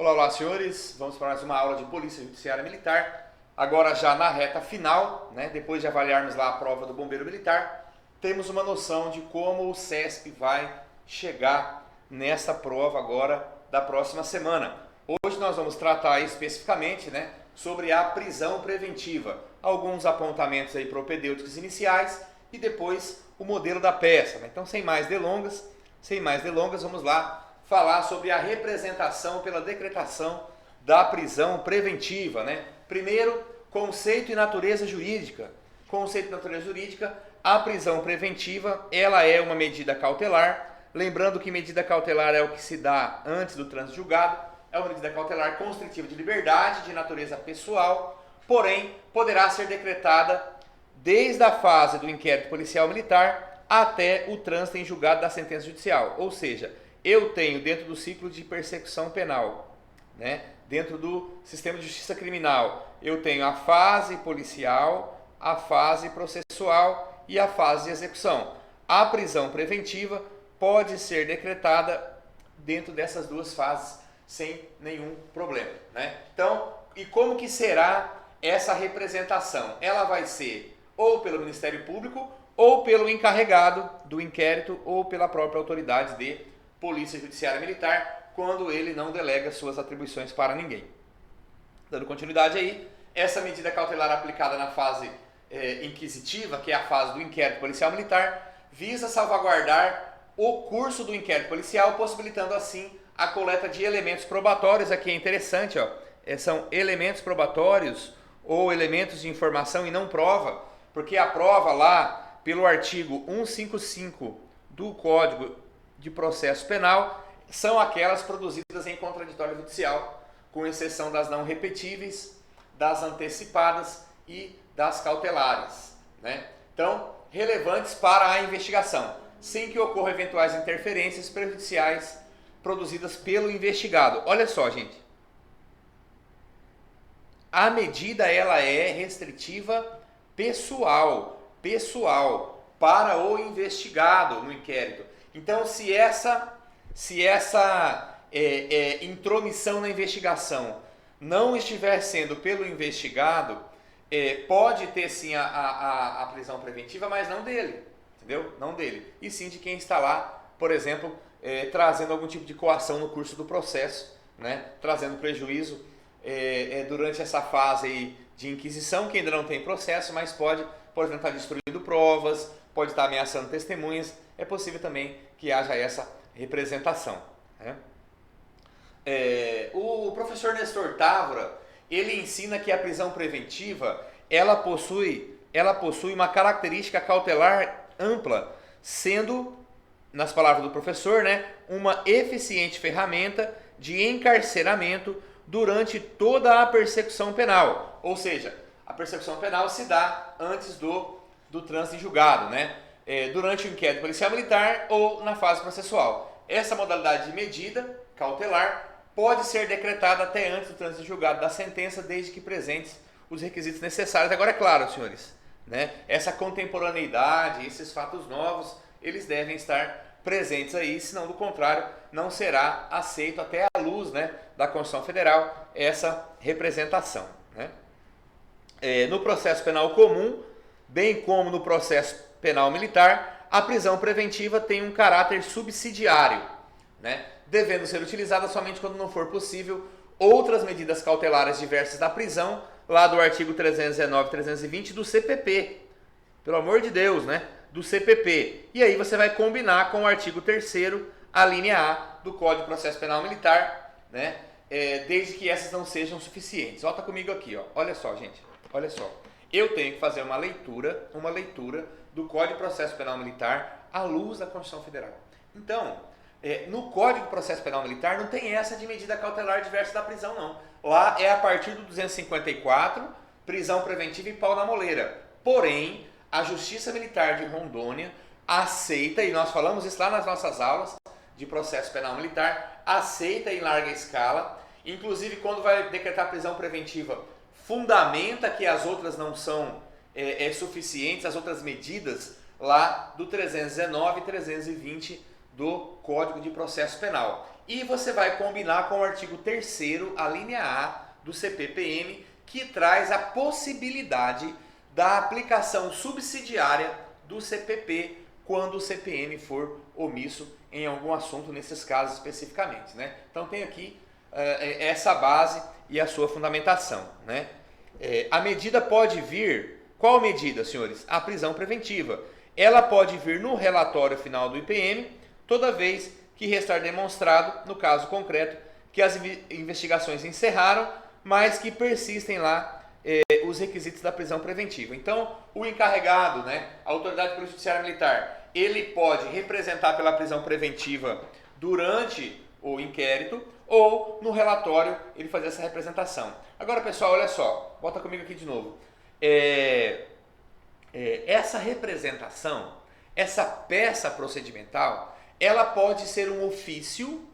Olá, olá, senhores. Vamos para mais uma aula de Polícia Judiciária Militar. Agora já na reta final, né? Depois de avaliarmos lá a prova do Bombeiro Militar, temos uma noção de como o CESP vai chegar nessa prova agora da próxima semana. Hoje nós vamos tratar especificamente, né, sobre a prisão preventiva. Alguns apontamentos aí propedêuticos iniciais e depois o modelo da peça, né? Então, sem mais delongas, vamos lá falar sobre a representação pela decretação da prisão preventiva, né? Primeiro, conceito e natureza jurídica. Conceito e natureza jurídica, a prisão preventiva, ela é uma medida cautelar. Lembrando que medida cautelar é o que se dá antes do trânsito julgado, é uma medida cautelar constritiva de liberdade, de natureza pessoal, porém, poderá ser decretada desde a fase do inquérito policial militar até o trânsito em julgado da sentença judicial, ou seja, eu tenho dentro do ciclo de persecução penal, né? Dentro do sistema de justiça criminal, eu tenho a fase policial, a fase processual e a fase de execução. A prisão preventiva pode ser decretada dentro dessas duas fases sem nenhum problema, né? Então, e como que será essa representação? Ela vai ser ou pelo Ministério Público ou pelo encarregado do inquérito ou pela própria autoridade de Polícia Judiciária Militar, quando ele não delega suas atribuições para ninguém. Dando continuidade aí, essa medida cautelar aplicada na fase inquisitiva, que é a fase do inquérito policial militar, visa salvaguardar o curso do inquérito policial, possibilitando assim a coleta de elementos probatórios. Aqui é interessante, ó, são elementos probatórios ou elementos de informação e não prova, porque a prova lá, pelo artigo 155 do Código de Processo Penal, são aquelas produzidas em contraditório judicial, com exceção das não repetíveis, das antecipadas e das cautelares, né? Então, relevantes para a investigação, sem que ocorram eventuais interferências prejudiciais produzidas pelo investigado. Olha só, gente. A medida ela é restritiva pessoal para o investigado no inquérito. Então, se essa intromissão na investigação não estiver sendo pelo investigado, pode ter sim a prisão preventiva, mas não dele, entendeu? Não dele, e sim de quem está lá, por exemplo, trazendo algum tipo de coação no curso do processo, né? Trazendo prejuízo durante essa fase aí de inquisição, que ainda não tem processo, mas pode, por exemplo, estar destruindo provas, pode estar ameaçando testemunhas. É possível também que haja essa representação, né? O professor Nestor Távora, ele ensina que a prisão preventiva ela possui uma característica cautelar ampla, sendo, nas palavras do professor, né, uma eficiente ferramenta de encarceramento durante toda a persecução penal. Ou seja, a persecução penal se dá antes do trânsito em julgado, né? Durante o inquérito policial militar ou na fase processual. Essa modalidade de medida cautelar pode ser decretada até antes do trânsito em julgado da sentença, desde que presentes os requisitos necessários. Agora, é claro, senhores, né? Essa contemporaneidade, esses fatos novos, eles devem estar presentes aí, senão, do contrário, não será aceito até à luz, né, da Constituição Federal essa representação, né? No processo penal comum, bem como no processo penal militar, a prisão preventiva tem um caráter subsidiário, né, devendo ser utilizada somente quando não for possível outras medidas cautelares diversas da prisão, lá do artigo 319 e 320 do CPP. Pelo amor de Deus, né? Do CPP. E aí você vai combinar com o artigo 3º, a linha A do Código de Processo Penal Militar, né? Desde que essas não sejam suficientes. Volta comigo aqui, ó. Olha só, gente. Olha só. Eu tenho que fazer uma leitura do Código de Processo Penal Militar à luz da Constituição Federal. Então, no Código de Processo Penal Militar não tem essa de medida cautelar diversa da prisão, não. Lá é a partir do 254, prisão preventiva e pau na moleira. Porém, a Justiça Militar de Rondônia aceita, e nós falamos isso lá nas nossas aulas de processo penal militar, aceita em larga escala, inclusive quando vai decretar prisão preventiva, fundamenta que as outras não são suficientes, as outras medidas lá do 319 e 320 do Código de Processo Penal. E você vai combinar com o artigo 3º, a linha A do CPPM, que traz a possibilidade da aplicação subsidiária do CPP quando o CPM for omisso em algum assunto, nesses casos especificamente, né? Então tem aqui essa base e a sua fundamentação, né? A medida pode vir... Qual medida, senhores? A prisão preventiva. Ela pode vir no relatório final do IPM, toda vez que restar demonstrado, no caso concreto, que as investigações encerraram, mas que persistem lá os requisitos da prisão preventiva. Então, o encarregado, né, a autoridade judiciária militar, ele pode representar pela prisão preventiva durante o inquérito ou no relatório ele fazer essa representação. Agora, pessoal, olha só, bota comigo aqui de novo. Essa representação, essa peça procedimental, ela pode ser um ofício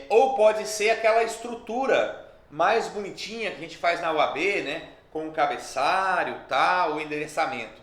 ou pode ser aquela estrutura mais bonitinha que a gente faz na UAB, né, com o cabeçalho, tal, o endereçamento.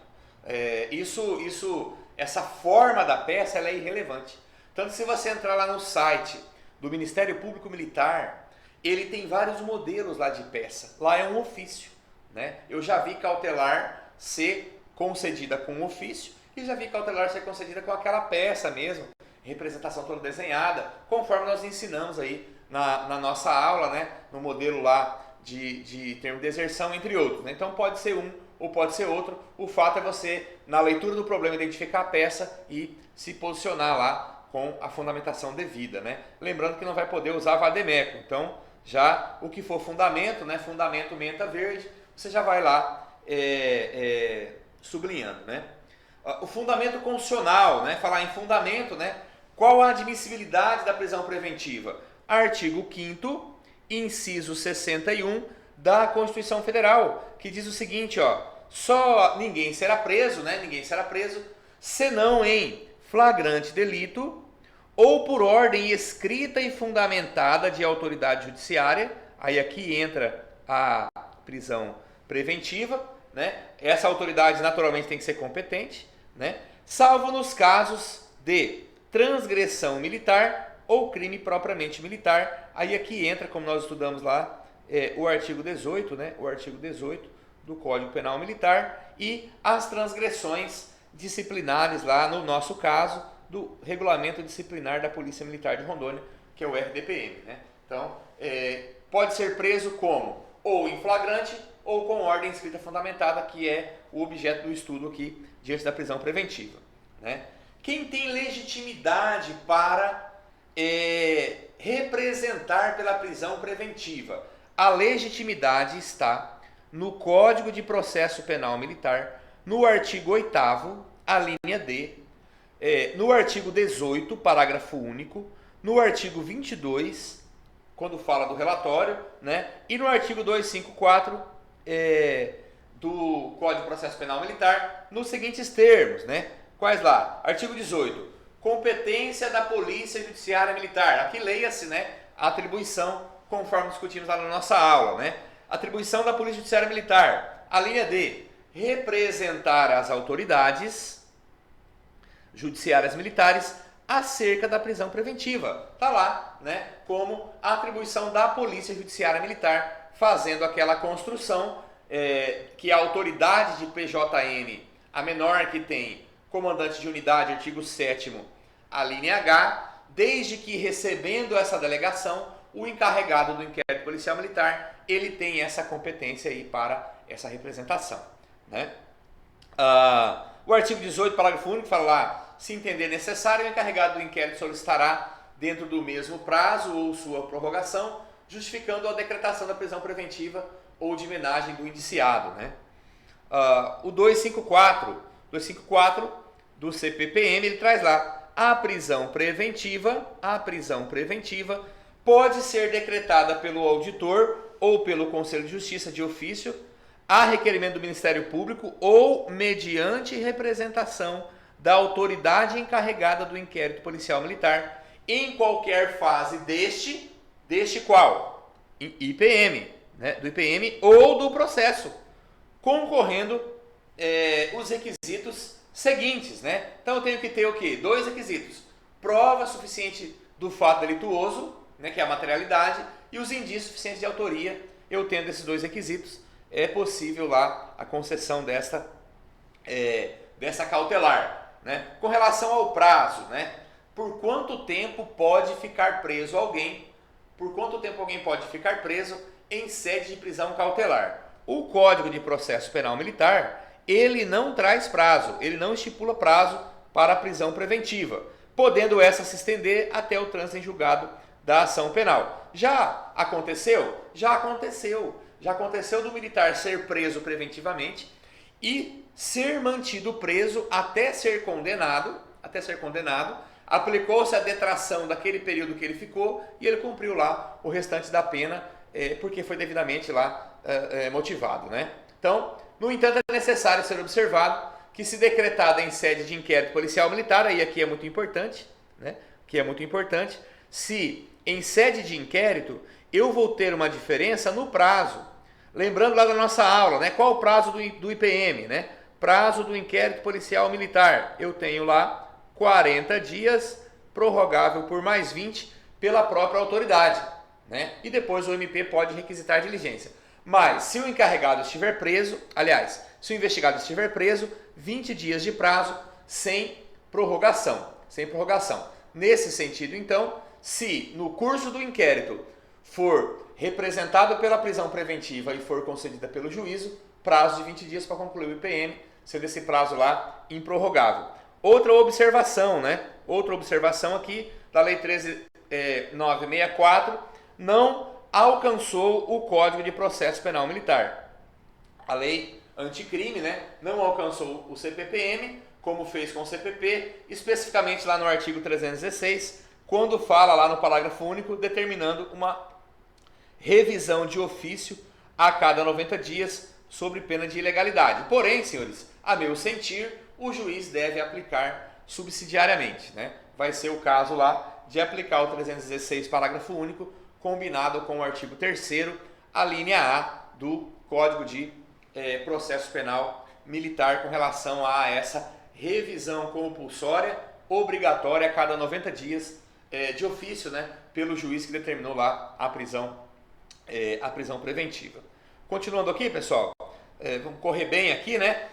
Essa forma da peça ela é irrelevante. Tanto se você entrar lá no site do Ministério Público Militar, ele tem vários modelos lá de peça. Lá é um ofício, né? Eu já vi cautelar ser concedida com um ofício e já vi cautelar ser concedida com aquela peça mesmo, representação toda desenhada, conforme nós ensinamos aí na nossa aula, né? No modelo lá de termo de deserção, entre outros, né? Então pode ser um ou pode ser outro. O fato é você, na leitura do problema, identificar a peça e se posicionar lá com a fundamentação devida, né? Lembrando que não vai poder usar vademécum. Então, já o que for fundamento, né? Fundamento menta verde, você já vai lá sublinhando, né? O fundamento constitucional, né? Falar em fundamento, né? Qual a admissibilidade da prisão preventiva? Artigo 5º, inciso 61 da Constituição Federal, que diz o seguinte, ó: só ninguém será preso, né? Ninguém será preso senão em flagrante delito ou por ordem escrita e fundamentada de autoridade judiciária. Aí aqui entra a prisão preventiva, né? Essa autoridade naturalmente tem que ser competente, né? Salvo nos casos de transgressão militar ou crime propriamente militar. Aí aqui entra, como nós estudamos lá, o artigo 18, né? O artigo 18 do Código Penal Militar e as transgressões disciplinares lá, no nosso caso, do Regulamento Disciplinar da Polícia Militar de Rondônia, que é o RDPM, né? Então, pode ser preso como ou em flagrante ou com ordem escrita fundamentada, que é o objeto do estudo aqui diante da prisão preventiva, né? Quem tem legitimidade para representar pela prisão preventiva? A legitimidade está no Código de Processo Penal Militar, no artigo 8º, a linha D, no artigo 18, parágrafo único, no artigo 22, quando fala do relatório, né? E no artigo 254 do Código de Processo Penal Militar, nos seguintes termos, né? Quais lá? Artigo 18, competência da Polícia Judiciária Militar. Aqui leia-se, né, a atribuição, conforme discutimos lá na nossa aula, né? Atribuição da Polícia Judiciária Militar. A linha D, representar as autoridades judiciárias militares acerca da prisão preventiva. Está lá, né, como atribuição da Polícia Judiciária Militar, fazendo aquela construção que a autoridade de PJM, a menor que tem comandante de unidade, artigo 7º, a linha H, desde que recebendo essa delegação, o encarregado do inquérito policial militar, ele tem essa competência aí para essa representação, né? O artigo 18, parágrafo único, fala lá: se entender necessário, o encarregado do inquérito solicitará, dentro do mesmo prazo ou sua prorrogação, justificando a decretação da prisão preventiva ou de homenagem do indiciado, né? O 254 do CPPM, ele traz lá: a prisão preventiva pode ser decretada pelo auditor ou pelo Conselho de Justiça de ofício, a requerimento do Ministério Público ou mediante representação da autoridade encarregada do inquérito policial militar, em qualquer fase deste qual? IPM, né? Do IPM ou do processo, concorrendo os requisitos seguintes, né? Então eu tenho que ter o quê? 2 requisitos: prova suficiente do fato delituoso, né, que é a materialidade, e os indícios suficientes de autoria. Eu tendo esses dois requisitos, é possível lá a concessão dessa cautelar. Né? Com relação ao prazo, né? Por quanto tempo pode ficar preso alguém? Por quanto tempo alguém pode ficar preso em sede de prisão cautelar? O Código de Processo Penal Militar, ele não traz prazo, ele não estipula prazo para a prisão preventiva, podendo essa se estender até o trânsito em julgado da ação penal. Já aconteceu? Já aconteceu. Já aconteceu do militar ser preso preventivamente e ser mantido preso até ser condenado, aplicou-se a detração daquele período que ele ficou e ele cumpriu lá o restante da pena, porque foi devidamente lá motivado, né? Então, no entanto, é necessário ser observado que, se decretada em sede de inquérito policial militar, aí aqui é muito importante, né? Que é muito importante, se em sede de inquérito eu vou ter uma diferença no prazo. Lembrando lá da nossa aula, né? Qual o prazo do IPM, né? Prazo do inquérito policial militar. Eu tenho lá 40 dias, prorrogável por mais 20 pela própria autoridade, né? E depois o MP pode requisitar diligência. Mas se o encarregado estiver preso, aliás, se o investigado estiver preso, 20 dias de prazo sem prorrogação. Nesse sentido, então, se no curso do inquérito for representado pela prisão preventiva e for concedida pelo juízo, prazo de 20 dias para concluir o IPM, sendo esse prazo lá improrrogável. Outra observação, né? Outra observação aqui da Lei 13.964, não alcançou o Código de Processo Penal Militar. A lei anticrime, né? Não alcançou o CPPM, como fez com o CPP, especificamente lá no artigo 316, quando fala lá no parágrafo único, determinando uma revisão de ofício a cada 90 dias sobre pena de ilegalidade. Porém, senhores, a meu sentir, o juiz deve aplicar subsidiariamente, né? Vai ser o caso lá de aplicar o 316, parágrafo único, combinado com o artigo 3º, a linha A do Código de Processo Penal Militar, com relação a essa revisão compulsória, obrigatória a cada 90 dias de ofício, né? Pelo juiz que determinou lá a prisão preventiva. Continuando aqui, pessoal, vamos correr bem aqui, né?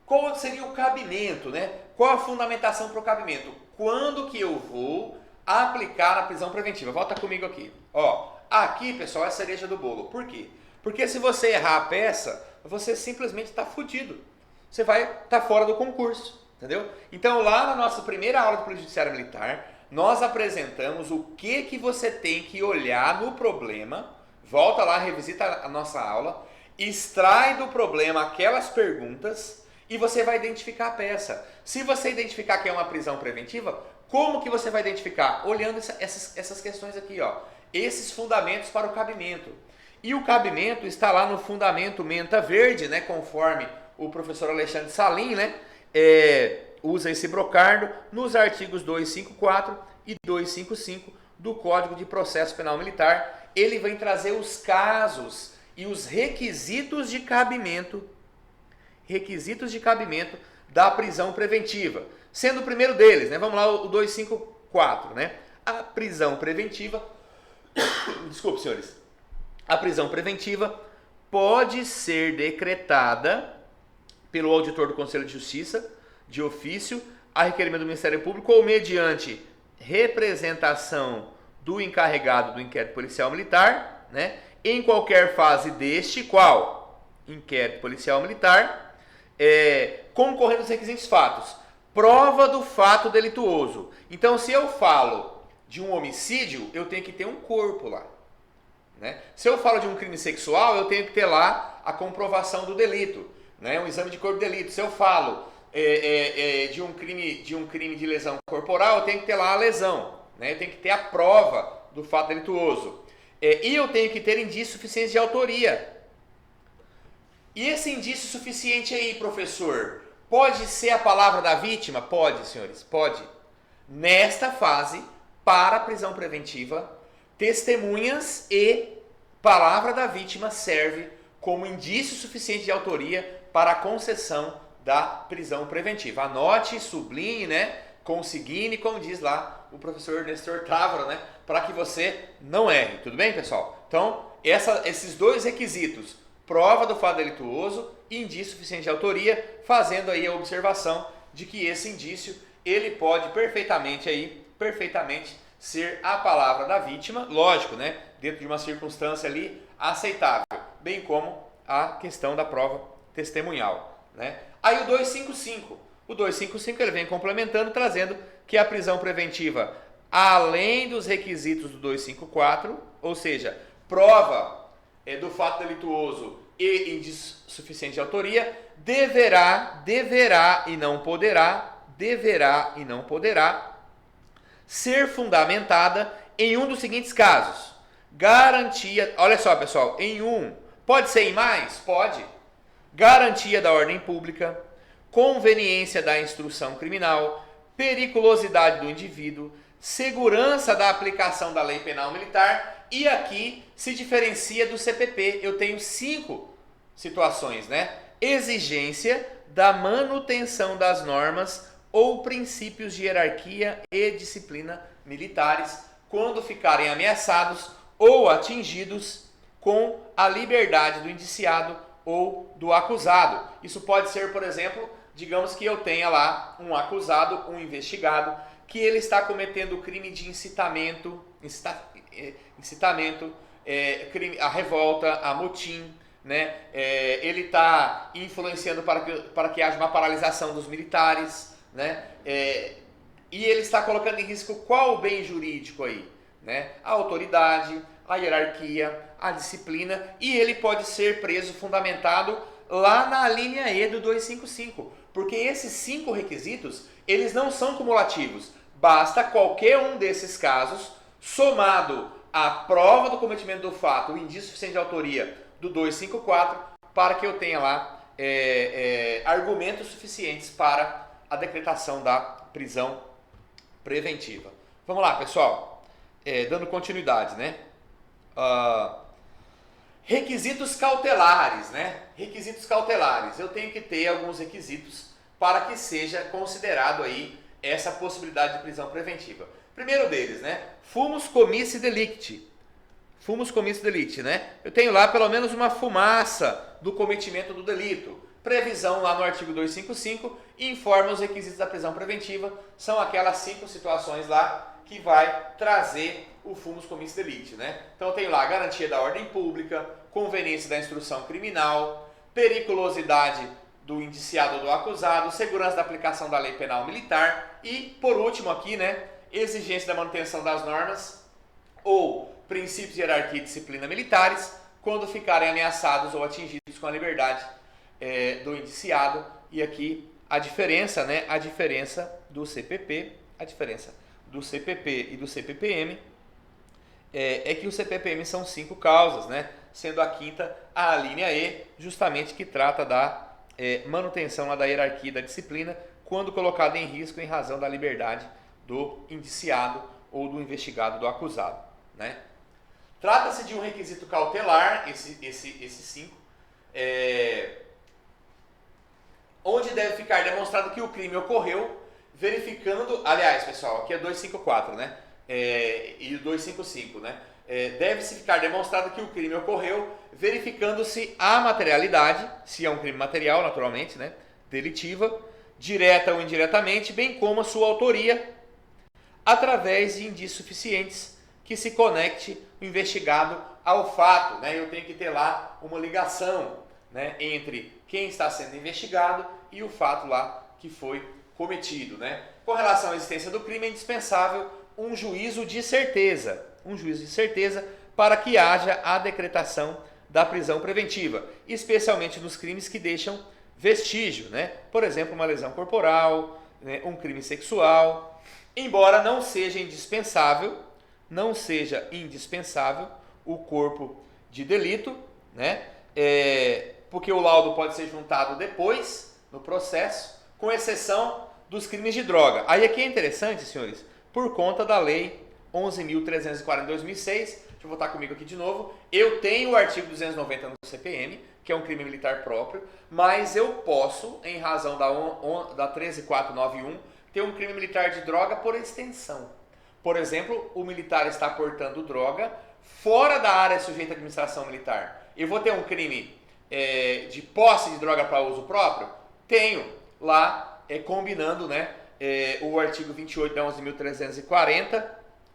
Qual seria o cabimento, né? Qual a fundamentação para o cabimento? Quando que eu vou aplicar a prisão preventiva? Volta comigo aqui. Ó, aqui, pessoal, é a cereja do bolo. Por quê? Porque se você errar a peça, você simplesmente está fudido. Você vai estar fora do concurso, entendeu? Então, lá na nossa primeira aula de Polícia Judiciária Militar, nós apresentamos o que você tem que olhar no problema. Volta lá, revisita a nossa aula, extrai do problema aquelas perguntas e você vai identificar a peça. Se você identificar que é uma prisão preventiva, como que você vai identificar? Olhando essas questões aqui, ó. Esses fundamentos para o cabimento. E o cabimento está lá no fundamento menta verde, né? Conforme o professor Alexandre Salim, né? Usa esse brocardo nos artigos 254 e 255 do Código de Processo Penal Militar. Ele vem trazer os casos e os requisitos de cabimento da prisão preventiva. Sendo o primeiro deles, né? Vamos lá, o 254, né? A prisão preventiva, desculpe, senhores, a prisão preventiva pode ser decretada pelo auditor do Conselho de Justiça, de ofício, a requerimento do Ministério Público ou mediante representação do encarregado do inquérito policial militar, né? Em qualquer fase deste, qual? Inquérito policial militar, concorrendo aos requisitos fatos. Prova do fato delituoso. Então, se eu falo de um homicídio, eu tenho que ter um corpo lá, né? Se eu falo de um crime sexual, eu tenho que ter lá a comprovação do delito, né? Um exame de corpo de delito. Se eu falo de um crime de lesão corporal, eu tenho que ter lá a lesão, né? Eu tenho que ter a prova do fato delituoso. E eu tenho que ter indício suficiente de autoria. E esse indício suficiente aí, professor, pode ser a palavra da vítima? Pode, senhores, pode. Nesta fase, para a prisão preventiva, testemunhas e palavra da vítima serve como indício suficiente de autoria para a concessão da prisão preventiva. Anote, sublinhe, né? consigne, como diz lá o professor Nestor Távora, né? Para que você não erre, tudo bem, pessoal? Então, esses dois requisitos, prova do fato delituoso e indício suficiente de autoria, fazendo aí a observação de que esse indício, ele pode perfeitamente ser a palavra da vítima, lógico, né? Dentro de uma circunstância ali aceitável, bem como a questão da prova testemunhal, né? Aí o 255. O 255 ele vem complementando, trazendo que a prisão preventiva, além dos requisitos do 254, ou seja, prova do fato delituoso e indício suficiente de autoria, deverá e não poderá ser fundamentada em um dos seguintes casos. Garantia, olha só pessoal, pode ser em mais? Pode. Garantia da ordem pública, conveniência da instrução criminal, periculosidade do indivíduo, segurança da aplicação da lei penal militar, e aqui se diferencia do CPP. Eu tenho 5 situações, né? Exigência da manutenção das normas ou princípios de hierarquia e disciplina militares quando ficarem ameaçados ou atingidos com a liberdade do indiciado ou do acusado. Isso pode ser, por exemplo, digamos que eu tenha lá um acusado, um investigado, que ele está cometendo crime de incitamento, crime, a revolta, a motim, né? Ele está influenciando para que haja uma paralisação dos militares, né? E ele está colocando em risco qual o bem jurídico aí? Né? A autoridade, a hierarquia, a disciplina, e ele pode ser preso fundamentado lá na linha E do 255, porque esses 5 requisitos, eles não são cumulativos, basta qualquer um desses casos, somado à prova do cometimento do fato, o indício suficiente de autoria do 254, para que eu tenha lá argumentos suficientes para a decretação da prisão preventiva. Vamos lá, pessoal. Dando continuidade, né? Requisitos cautelares, né? Requisitos cautelares. Eu tenho que ter alguns requisitos para que seja considerado aí essa possibilidade de prisão preventiva. Primeiro deles, né? Fumus commissi delicti. Fumus commissi delicti, né? Eu tenho lá pelo menos uma fumaça do cometimento do delito. Previsão lá no artigo 255 informa os requisitos da prisão preventiva. São aquelas 5 situações lá que vai trazer o fumus commissi delicti, né? Então eu tenho lá a garantia da ordem pública, conveniência da instrução criminal, periculosidade do indiciado ou do acusado, segurança da aplicação da lei penal militar e, por último aqui, né, exigência da manutenção das normas ou princípios de hierarquia e disciplina militares quando ficarem ameaçados ou atingidos com a liberdade do indiciado. E aqui a diferença, né, a diferença do CPP e do CPPM é que o CPPM são 5 causas, né? Sendo a quinta a linha E, justamente que trata da manutenção da hierarquia e da disciplina quando colocada em risco em razão da liberdade do indiciado ou do investigado, do acusado, né? Trata-se de um requisito cautelar, esses 5, onde deve ficar demonstrado que o crime ocorreu verificando, aliás, pessoal, aqui é 254, né? E o 255, né? Deve-se ficar demonstrado que o crime ocorreu verificando-se a materialidade, se é um crime material, naturalmente, né? Delitiva, direta ou indiretamente, bem como a sua autoria, através de indícios suficientes que se conecte o investigado ao fato, né? Eu tenho que ter lá uma ligação, né, entre quem está sendo investigado e o fato lá que foi cometido, né? Com relação à existência do crime, é indispensável um juízo de certeza para que haja a decretação da prisão preventiva, especialmente nos crimes que deixam vestígio, né? Por exemplo, uma lesão corporal, né, um crime sexual, embora não seja indispensável o corpo de delito, né? Porque o laudo pode ser juntado depois, no processo, com exceção dos crimes de droga. Aí aqui é interessante, senhores, por conta da lei 11.340 de 2006, deixa eu voltar comigo aqui de novo, eu tenho o artigo 290 no CPM, que é um crime militar próprio, mas eu posso, em razão da 13491, ter um crime militar de droga por extensão. Por exemplo, o militar está portando droga fora da área sujeita à administração militar. Eu vou ter um crime de posse de droga para uso próprio? Tenho lá, combinando, né, o artigo 28 da 11.340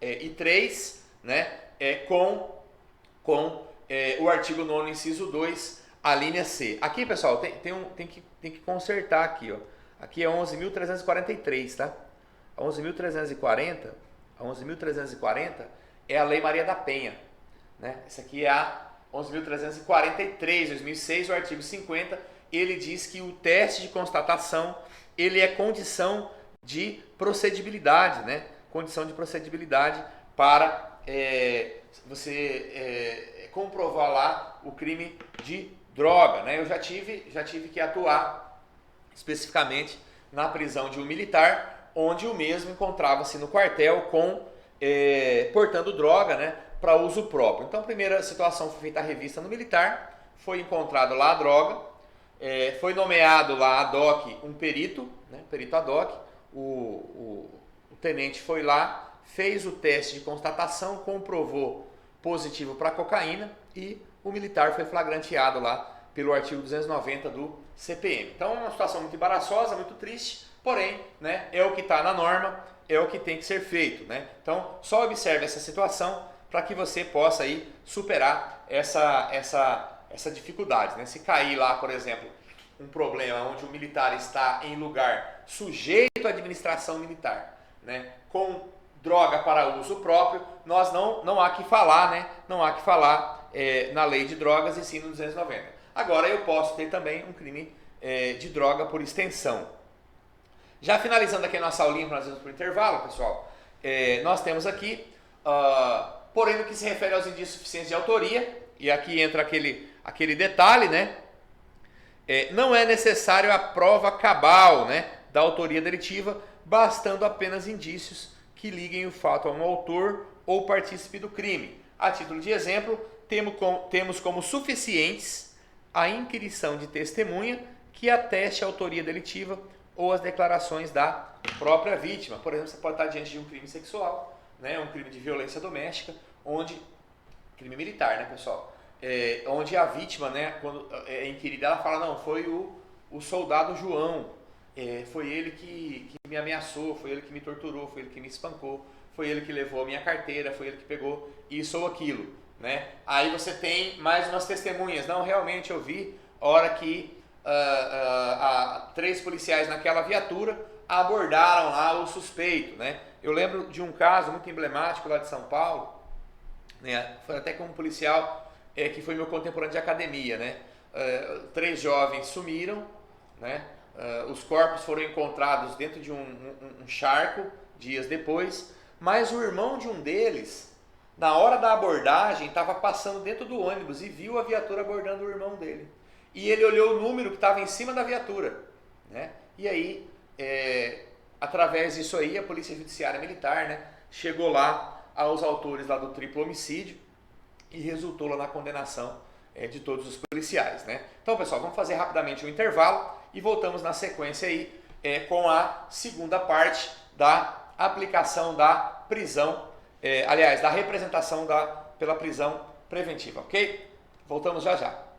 e 3, né, com o artigo 9º, inciso 2, a linha C. Aqui, pessoal, tem que consertar aqui, ó. Aqui é 11.343, tá? A 11.340 é a Lei Maria da Penha, né? Essa aqui é a 11.343, 2006, o artigo 50, ele diz que o teste de constatação, ele é condição de procedibilidade, né? Condição de procedibilidade para você comprovar lá o crime de droga, né? Eu já tive que atuar especificamente na prisão de um militar, onde o mesmo encontrava-se no quartel portando droga, né, para uso próprio. Então, a primeira situação foi feita a revista no militar, foi encontrado lá a droga, foi nomeado lá ad hoc um perito, né, perito ad hoc, o tenente foi lá, fez o teste de constatação, comprovou positivo para cocaína e o militar foi flagranteado lá pelo artigo 290 do CPM. Então, é uma situação muito embaraçosa, muito triste, porém, né, é o que está na norma, é o que tem que ser feito, né? Então, só observe essa situação para que você possa aí superar essa dificuldade, né? Se cair lá, por exemplo, um problema onde o militar está em lugar sujeito à administração militar, né, com droga para uso próprio, nós não há que falar, né? Não há que falar na lei de drogas e sim no 290. Agora eu posso ter também um crime de droga por extensão. Já finalizando aqui a nossa aulinha, nós vamos para o intervalo, pessoal, nós temos aqui, porém no que se refere aos indícios suficientes de autoria, e aqui entra aquele detalhe, né? Não é necessário a prova cabal, né, da autoria delitiva, bastando apenas indícios que liguem o fato a um autor ou partícipe do crime. A título de exemplo, temos como suficientes a inquirição de testemunha que ateste a autoria delitiva ou as declarações da própria vítima. Por exemplo, você pode estar diante de um crime sexual, né, um crime de violência doméstica, crime militar, né, pessoal? Onde a vítima, né, quando é inquirida, ela fala, não, foi o soldado João, foi ele que me ameaçou, foi ele que me torturou, foi ele que me espancou, foi ele que levou a minha carteira, foi ele que pegou isso ou aquilo, né? Aí você tem mais umas testemunhas, não, realmente eu vi a hora que 3 policiais naquela viatura abordaram lá o suspeito, né? Eu lembro de um caso muito emblemático lá de São Paulo, né? Foi até com um policial que foi meu contemporâneo de academia, né? 3 jovens sumiram, né? Os corpos foram encontrados dentro de um charco dias depois, mas o irmão de um deles, na hora da abordagem, estava passando dentro do ônibus e viu a viatura abordando o irmão dele. E ele olhou o número que estava em cima da viatura, né? E aí, através disso aí, a Polícia Judiciária Militar, né, chegou lá aos autores lá do triplo homicídio e resultou lá na condenação de todos os policiais, né? Então, pessoal, vamos fazer rapidamente um intervalo e voltamos na sequência aí com a segunda parte da aplicação da prisão, da representação pela prisão preventiva, ok? Voltamos já já.